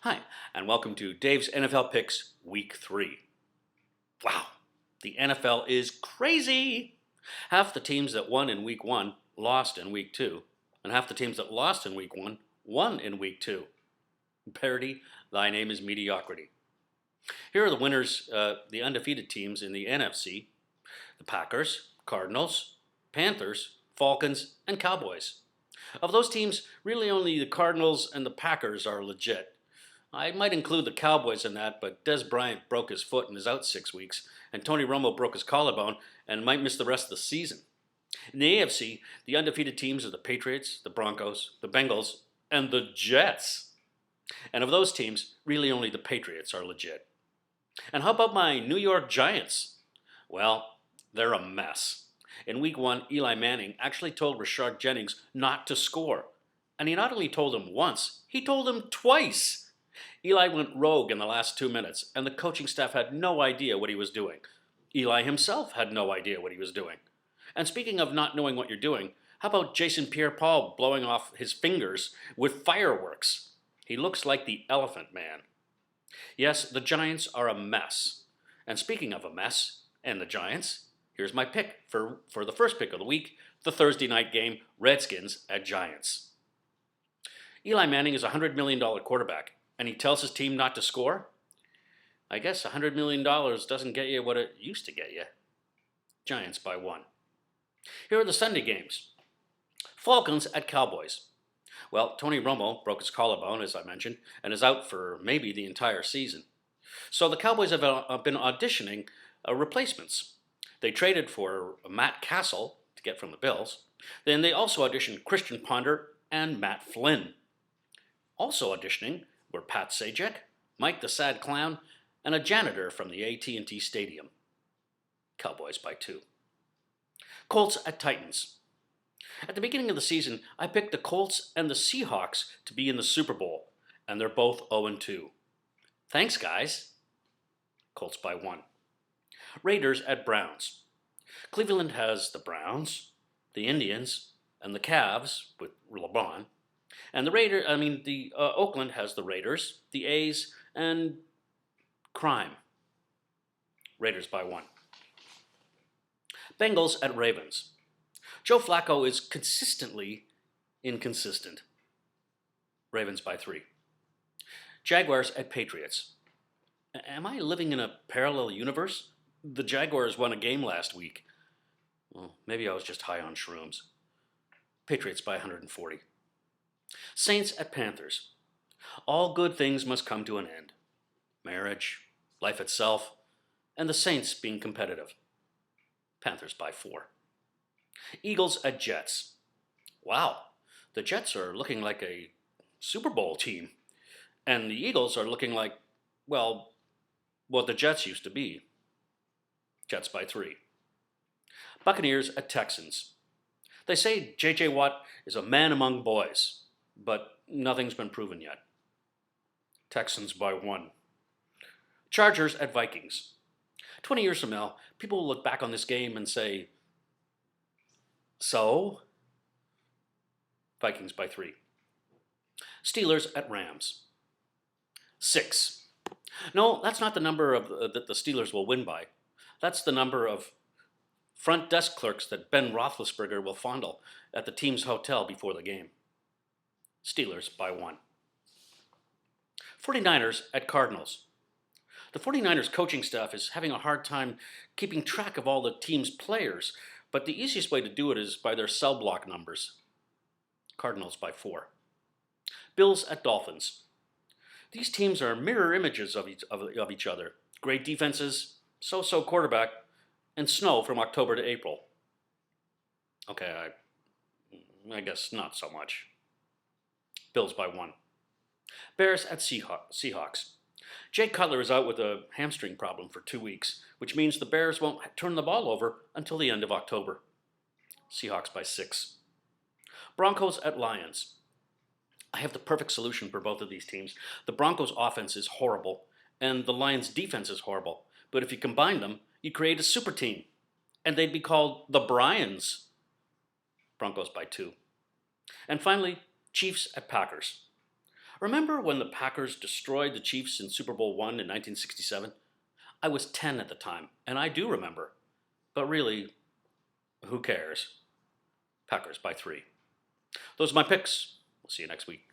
Hi, and welcome to Dave's NFL Picks Week 3. Wow, the NFL is crazy! Half the teams that won in Week 1 lost in Week 2, and half the teams that lost in Week 1 won in Week 2. Parody, thy name is mediocrity. Here are the winners, the undefeated teams in the NFC: the Packers, Cardinals, Panthers, Falcons, and Cowboys. Of those teams, really only the Cardinals and the Packers are legit. I might include the Cowboys in that, but Des Bryant broke his foot and is out 6 weeks, and Tony Romo broke his collarbone and might miss the rest of the season. In the AFC, the undefeated teams are the Patriots, the Broncos, the Bengals, and the Jets. And of those teams, really only the Patriots are legit. And how about my New York Giants? Well, they're a mess. In Week 1, Eli Manning actually told Rashard Jennings not to score. And he not only told him once, he told him twice. Eli went rogue in the last 2 minutes, and the coaching staff had no idea what he was doing. Eli himself had no idea what he was doing. And speaking of not knowing what you're doing, how about Jason Pierre-Paul blowing off his fingers with fireworks? He looks like the Elephant Man. Yes, the Giants are a mess. And speaking of a mess, and the Giants, here's my pick for the first pick of the week, the Thursday night game, Redskins at Giants. Eli Manning is a $100 million quarterback, and he tells his team not to score? I guess $100 million doesn't get you what it used to get you. Giants by 1. Here are the Sunday games. Falcons at Cowboys. Well, Tony Romo broke his collarbone, as I mentioned, and is out for maybe the entire season. So the Cowboys have been auditioning replacements. They traded for Matt Castle to get from the Bills. Then they also auditioned Christian Ponder and Matt Flynn. Also auditioning were Pat Sajak, Mike the Sad Clown, and a janitor from the AT&T Stadium. Cowboys by 2. Colts at Titans. At the beginning of the season, I picked the Colts and the Seahawks to be in the Super Bowl, and they're both 0-2. Thanks, guys. Colts by 1. Raiders at Browns. Cleveland has the Browns, the Indians, and the Cavs with LeBron. And Oakland has the Raiders, the A's, and crime. Raiders by 1. Bengals at Ravens. Joe Flacco is consistently inconsistent. Ravens by 3. Jaguars at Patriots. Am I living in a parallel universe? The Jaguars won a game last week. Well, maybe I was just high on shrooms. Patriots by 140. Saints at Panthers. All good things must come to an end. Marriage, life itself, and the Saints being competitive. Panthers by 4. Eagles at Jets. Wow, the Jets are looking like a Super Bowl team. And the Eagles are looking like, well, what the Jets used to be. Jets by 3. Buccaneers at Texans. They say J.J. Watt is a man among boys, but nothing's been proven yet. Texans by 1. Chargers at Vikings. 20 years from now, people will look back on this game and say, so? Vikings by 3. Steelers at Rams. 6. No, that's not the number that the Steelers will win by. That's the number of front desk clerks that Ben Roethlisberger will fondle at the team's hotel before the game. Steelers by 1. 49ers at Cardinals. The 49ers coaching staff is having a hard time keeping track of all the team's players, but the easiest way to do it is by their cell block numbers. Cardinals by 4. Bills at Dolphins. These teams are mirror images of each other. Great defenses, so-so quarterback, and snow from October to April. Okay, I guess not so much. Bills by 1. Bears at Seahawks. Jay Cutler is out with a hamstring problem for 2 weeks, which means the Bears won't turn the ball over until the end of October. Seahawks by 6. Broncos at Lions. I have the perfect solution for both of these teams. The Broncos' offense is horrible, and the Lions' defense is horrible. But if you combine them, you create a super team, and they'd be called the Bryans. Broncos by 2. And finally, Chiefs at Packers. Remember when the Packers destroyed the Chiefs in Super Bowl I in 1967? I was 10 at the time, and I do remember. But really, who cares? Packers by 3. Those are my picks. We'll see you next week.